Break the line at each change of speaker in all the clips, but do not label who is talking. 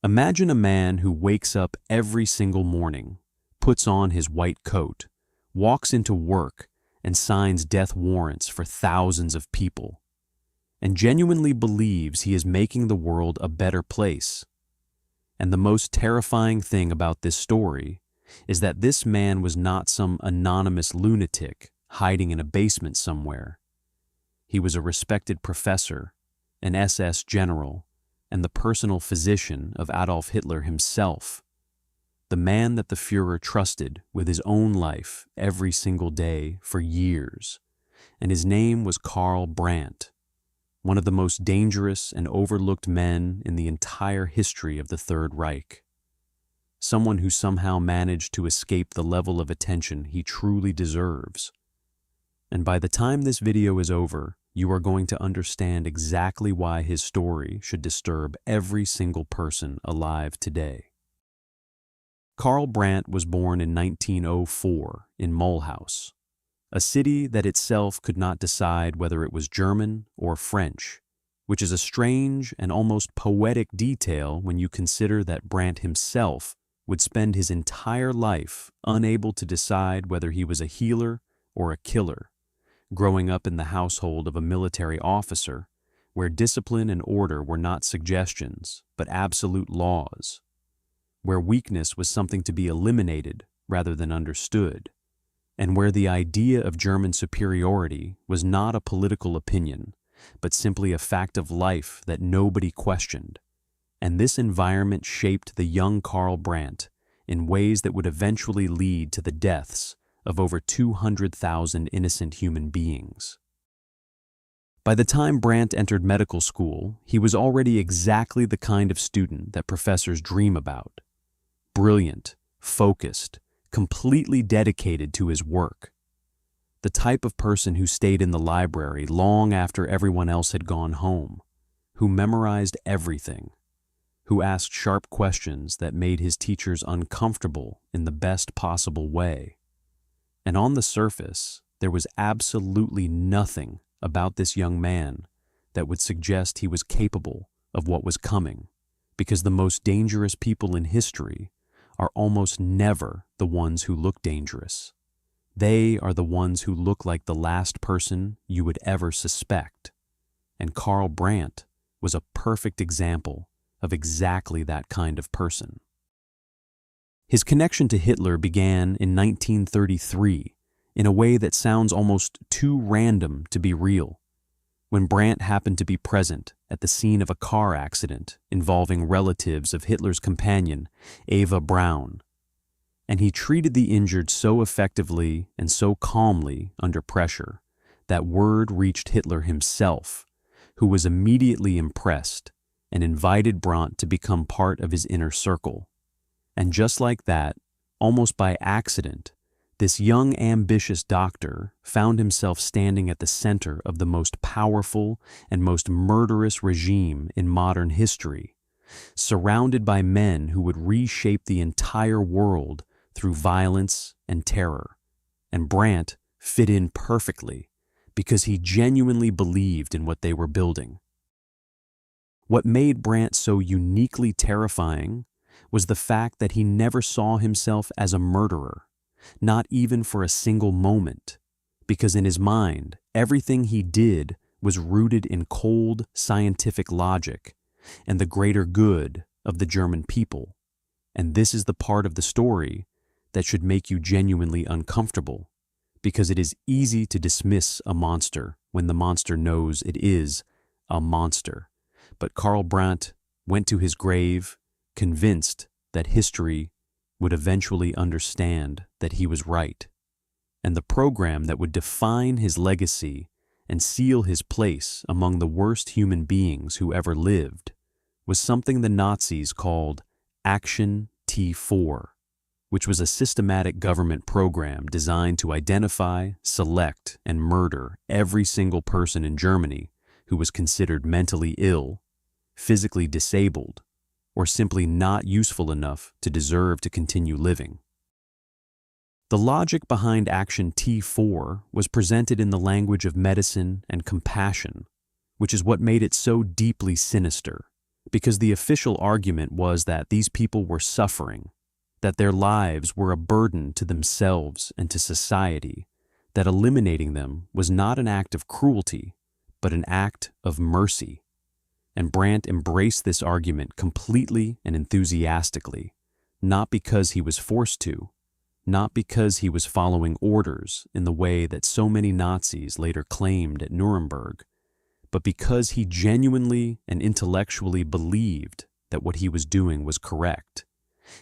Imagine a man who wakes up every single morning, puts on his white coat, walks into work, and signs death warrants for thousands of people, and genuinely believes he is making the world a better place. And the most terrifying thing about this story is that this man was not some anonymous lunatic hiding in a basement somewhere. He was a respected professor, an SS general, and the personal physician of Adolf Hitler himself, the man that the Führer trusted with his own life every single day for years. And his name was Karl Brandt, one of the most dangerous and overlooked men in the entire history of the Third Reich. Someone who somehow managed to escape the level of attention he truly deserves. And by the time this video is over, you are going to understand exactly why his story should disturb every single person alive today. Karl Brandt was born in 1904 in Mulhouse, a city that itself could not decide whether it was German or French, which is a strange and almost poetic detail when you consider that Brandt himself would spend his entire life unable to decide whether he was a healer or a killer, growing up in the household of a military officer where discipline and order were not suggestions but absolute laws, where weakness was something to be eliminated rather than understood, and where the idea of German superiority was not a political opinion, but simply a fact of life that nobody questioned. And this environment shaped the young Karl Brandt in ways that would eventually lead to the deaths of over 200,000 innocent human beings. By the time Brandt entered medical school, he was already exactly the kind of student that professors dream about. Brilliant, focused, completely dedicated to his work. The type of person who stayed in the library long after everyone else had gone home, who memorized everything, who asked sharp questions that made his teachers uncomfortable in the best possible way. And on the surface, there was absolutely nothing about this young man that would suggest he was capable of what was coming, because the most dangerous people in history are almost never the ones who look dangerous. They are the ones who look like the last person you would ever suspect. And Karl Brandt was a perfect example of exactly that kind of person. His connection to Hitler began in 1933 in a way that sounds almost too random to be real, when Brandt happened to be present at the scene of a car accident involving relatives of Hitler's companion, Eva Braun. And he treated the injured so effectively and so calmly under pressure that word reached Hitler himself, who was immediately impressed and invited Brandt to become part of his inner circle. And just like that, almost by accident, this young, ambitious doctor found himself standing at the center of the most powerful and most murderous regime in modern history, surrounded by men who would reshape the entire world through violence and terror. And Brandt fit in perfectly because he genuinely believed in what they were building. What made Brandt so uniquely terrifying was the fact that he never saw himself as a murderer, not even for a single moment, because in his mind, everything he did was rooted in cold, scientific logic and the greater good of the German people. And this is the part of the story that should make you genuinely uncomfortable, because it is easy to dismiss a monster when the monster knows it is a monster. But Karl Brandt went to his grave convinced that history would eventually understand that he was right, and the program that would define his legacy and seal his place among the worst human beings who ever lived was something the Nazis called Action T4, which was a systematic government program designed to identify, select, and murder every single person in Germany who was considered mentally ill, physically disabled, or simply not useful enough to deserve to continue living. The logic behind Action T4 was presented in the language of medicine and compassion, which is what made it so deeply sinister, because the official argument was that these people were suffering, that their lives were a burden to themselves and to society, that eliminating them was not an act of cruelty, but an act of mercy. And Brandt embraced this argument completely and enthusiastically, not because he was forced to, not because he was following orders in the way that so many Nazis later claimed at Nuremberg, but because he genuinely and intellectually believed that what he was doing was correct.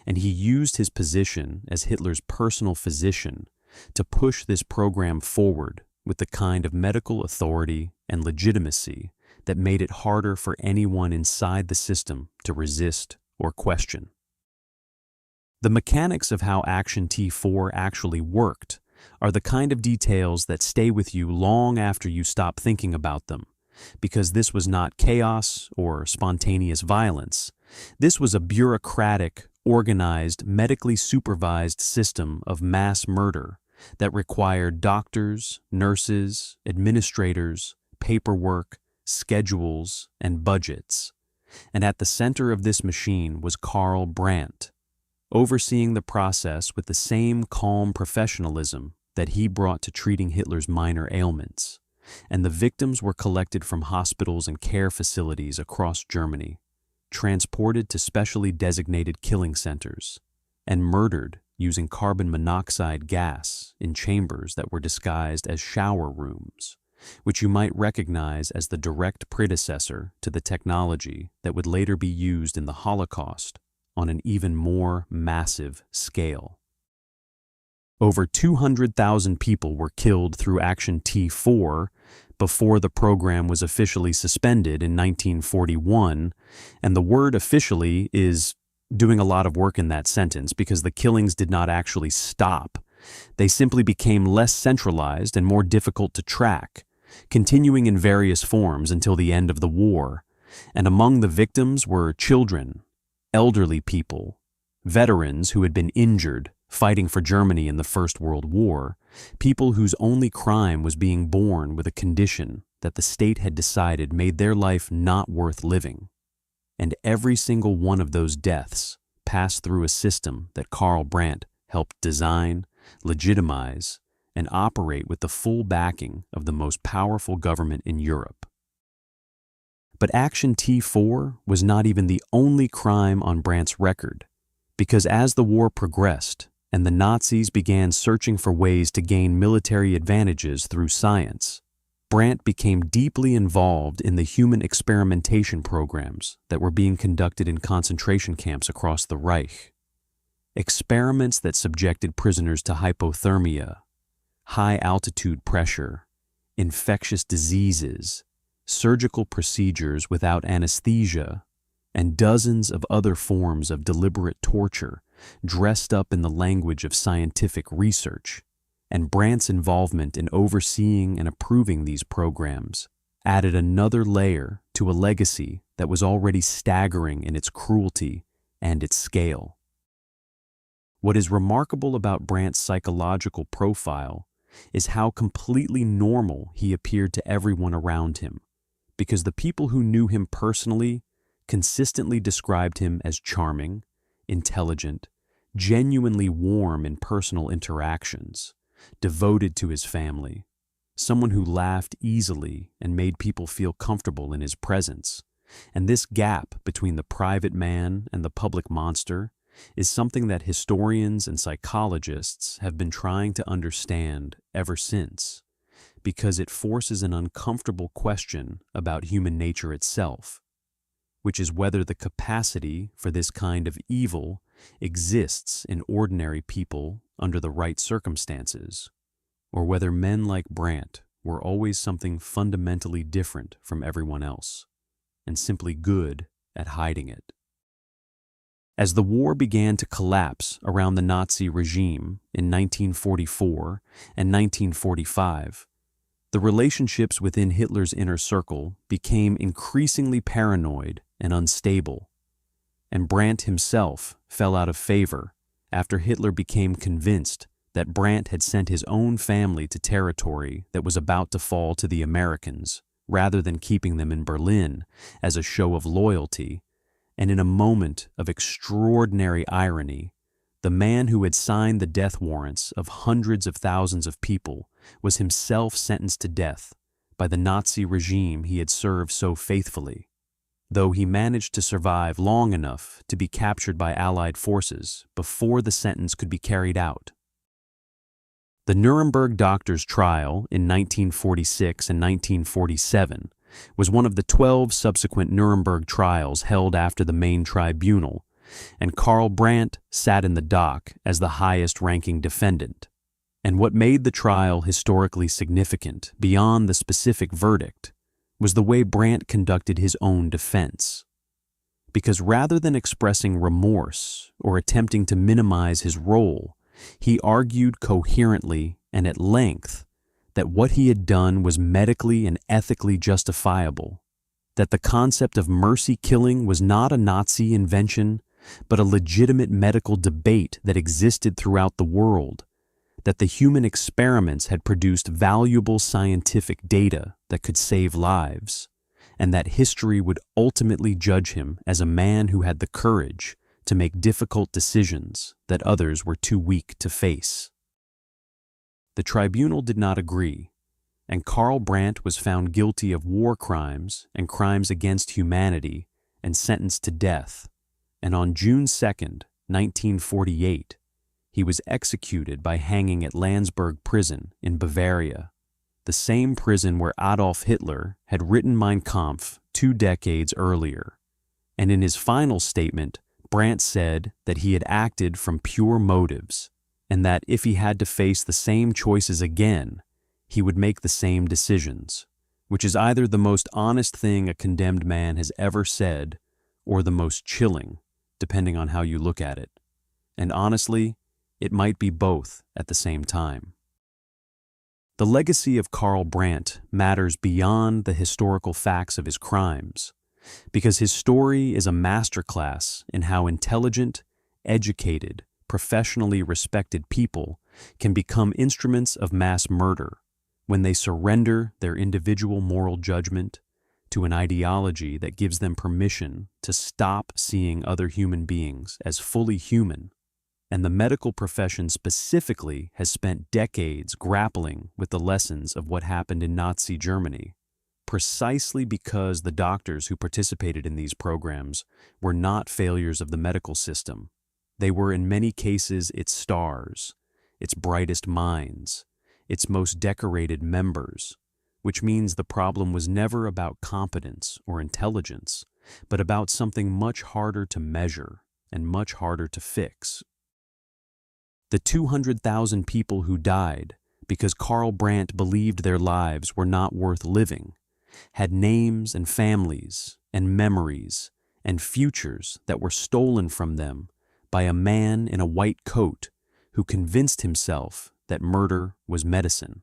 And he used his position as Hitler's personal physician to push this program forward with the kind of medical authority and legitimacy that made it harder for anyone inside the system to resist or question. The mechanics of how Action T4 actually worked are the kind of details that stay with you long after you stop thinking about them, because this was not chaos or spontaneous violence. This was a bureaucratic, organized, medically supervised system of mass murder that required doctors, nurses, administrators, paperwork, schedules, and budgets. And at the center of this machine was Karl Brandt, overseeing the process with the same calm professionalism that he brought to treating Hitler's minor ailments. And the victims were collected from hospitals and care facilities across Germany, transported to specially designated killing centers, and murdered using carbon monoxide gas in chambers that were disguised as shower rooms, which you might recognize as the direct predecessor to the technology that would later be used in the Holocaust on an even more massive scale. Over 200,000 people were killed through Action T4 before the program was officially suspended in 1941, and the word officially is doing a lot of work in that sentence because the killings did not actually stop. They simply became less centralized and more difficult to track, continuing in various forms until the end of the war. And among the victims were children, elderly people, veterans who had been injured fighting for Germany in the First World War, people whose only crime was being born with a condition that the state had decided made their life not worth living. And every single one of those deaths passed through a system that Karl Brandt helped design, legitimize, and operate with the full backing of the most powerful government in Europe. But Action T4 was not even the only crime on Brandt's record, because as the war progressed and the Nazis began searching for ways to gain military advantages through science, Brandt became deeply involved in the human experimentation programs that were being conducted in concentration camps across the Reich. Experiments that subjected prisoners to hypothermia, high-altitude pressure, infectious diseases, surgical procedures without anesthesia, and dozens of other forms of deliberate torture dressed up in the language of scientific research. And Brandt's involvement in overseeing and approving these programs added another layer to a legacy that was already staggering in its cruelty and its scale. What is remarkable about Brandt's psychological profile is how completely normal he appeared to everyone around him, because the people who knew him personally consistently described him as charming, intelligent, genuinely warm in personal interactions, devoted to his family, someone who laughed easily and made people feel comfortable in his presence. And this gap between the private man and the public monster is something that historians and psychologists have been trying to understand ever since, because it forces an uncomfortable question about human nature itself, which is whether the capacity for this kind of evil exists in ordinary people under the right circumstances, or whether men like Brandt were always something fundamentally different from everyone else, and simply good at hiding it. As the war began to collapse around the Nazi regime in 1944 and 1945, the relationships within Hitler's inner circle became increasingly paranoid and unstable, and Brandt himself fell out of favor after Hitler became convinced that Brandt had sent his own family to territory that was about to fall to the Americans, rather than keeping them in Berlin as a show of loyalty And in a moment of extraordinary irony, the man who had signed the death warrants of hundreds of thousands of people was himself sentenced to death by the Nazi regime he had served so faithfully, though he managed to survive long enough to be captured by Allied forces before the sentence could be carried out. The Nuremberg doctors' trial in 1946 and 1947 was one of the 12 subsequent Nuremberg trials held after the main tribunal, and Karl Brandt sat in the dock as the highest-ranking defendant. And what made the trial historically significant, beyond the specific verdict, was the way Brandt conducted his own defense. Because rather than expressing remorse or attempting to minimize his role, he argued coherently and at length that what he had done was medically and ethically justifiable, that the concept of mercy killing was not a Nazi invention, but a legitimate medical debate that existed throughout the world, that the human experiments had produced valuable scientific data that could save lives, and that history would ultimately judge him as a man who had the courage to make difficult decisions that others were too weak to face. The tribunal did not agree, and Karl Brandt was found guilty of war crimes and crimes against humanity and sentenced to death, and on June 2nd, 1948, he was executed by hanging at Landsberg prison in Bavaria, the same prison where Adolf Hitler had written Mein Kampf 2 decades earlier. And in his final statement, Brandt said that he had acted from pure motives, and that if he had to face the same choices again, he would make the same decisions, which is either the most honest thing a condemned man has ever said or the most chilling, depending on how you look at it. And honestly, it might be both at the same time. The legacy of Karl Brandt matters beyond the historical facts of his crimes, because his story is a masterclass in how intelligent, educated, professionally respected people can become instruments of mass murder when they surrender their individual moral judgment to an ideology that gives them permission to stop seeing other human beings as fully human. And the medical profession specifically has spent decades grappling with the lessons of what happened in Nazi Germany, precisely because the doctors who participated in these programs were not failures of the medical system. They were in many cases its stars, its brightest minds, its most decorated members, which means the problem was never about competence or intelligence, but about something much harder to measure and much harder to fix. The 200,000 people who died because Karl Brandt believed their lives were not worth living had names and families and memories and futures that were stolen from them by a man in a white coat who convinced himself that murder was medicine.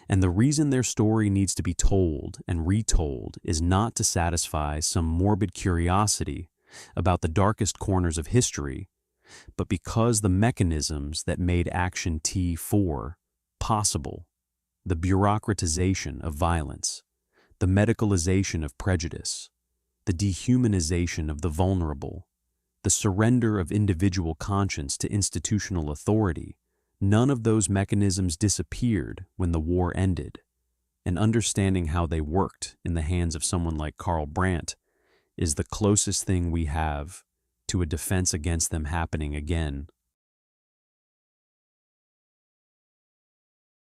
And the reason their story needs to be told and retold is not to satisfy some morbid curiosity about the darkest corners of history, but because the mechanisms that made Action T4 possible, the bureaucratization of violence, the medicalization of prejudice, the dehumanization of the vulnerable, the surrender of individual conscience to institutional authority, none of those mechanisms disappeared when the war ended. And understanding how they worked in the hands of someone like Karl Brandt is the closest thing we have to a defense against them happening again